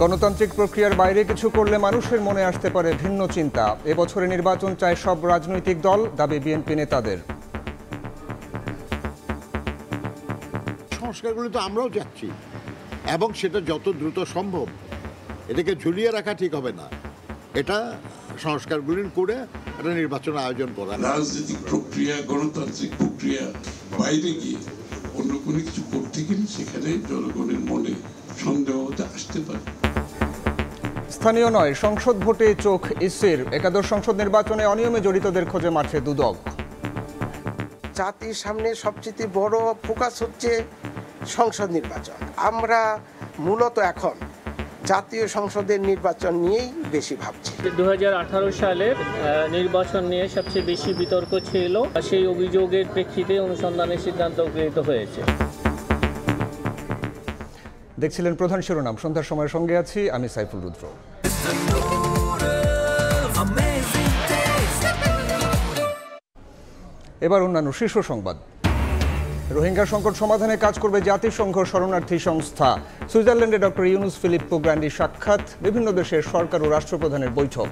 গণতান্ত্রিক প্রক্রিয়ার বাইরে কিছু করলে মানুষের মনে আসতে পারে ভিন্ন চিন্তা। এবছরে নির্বাচন চায় সব রাজনৈতিক দল, দাবি বিএনপি নেতাদের। সংস্কারগুলো তো আমরাও চাচ্ছি এবং সেটা যত দ্রুত সম্ভব। এটাকে ঝুলিয়ে রাখা ঠিক হবে না। এটা সংস্কারগুলি করে একটা নির্বাচন আয়োজন করা। রাজনৈতিক প্রক্রিয়া, গণতান্ত্রিক প্রক্রিয়া বাইরে গিয়ে অন্য কোনো কিছু করতে গেলে সেখানে জনগণের মনে সন্দেহ হতে আসতে পারে। স্থানীয় নয়, সংসদ ভোটে চোখ ইসির। একাদশ সংসদ নির্বাচনে অনিয়মে জড়িতদের খোঁজে মাঠে দুদক। জাতির সামনে সবচেয়ে বড় ফোকাস হচ্ছে সংসদ নির্বাচন। আমরা মূলত এখন জাতীয় সংসদের নির্বাচন নিয়েই বেশি ভাবছি। 2018 সালের নির্বাচন নিয়ে সবচেয়ে বেশি বিতর্ক ছিল, সেই অভিযোগের প্রেক্ষিতে অনুসন্ধানের সিদ্ধান্ত গৃহীত হয়েছে। দেখছিলেন প্রধান শিরোনাম। সন্ধ্যার সময়ের সঙ্গে আছি আমি সাইফুল রুদ্র। এবার অন্যান্য শীর্ষ সংবাদ। রোহিঙ্গা সংকট সমাধানে কাজ করবে জাতিসংঘ শরণার্থী সংস্থা। সুইজারল্যান্ডে ডক্টর ইউনুস ফিলিপ্পো গ্র্যান্ডি সাক্ষাৎ। বিভিন্ন দেশের সরকার ও রাষ্ট্রপ্রধানের বৈঠক।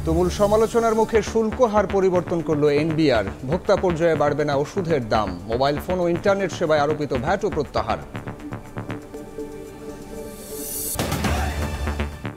তুমুল সমালোচনার মুখে শুল্ক হার পরিবর্তন করল এনবিআর। ভোক্তা পর্যায়ে বাড়বে না ওষুধের দাম। মোবাইল ফোন ও ইন্টারনেট সেবায় আরোপিত ভ্যাটও প্রত্যাহার।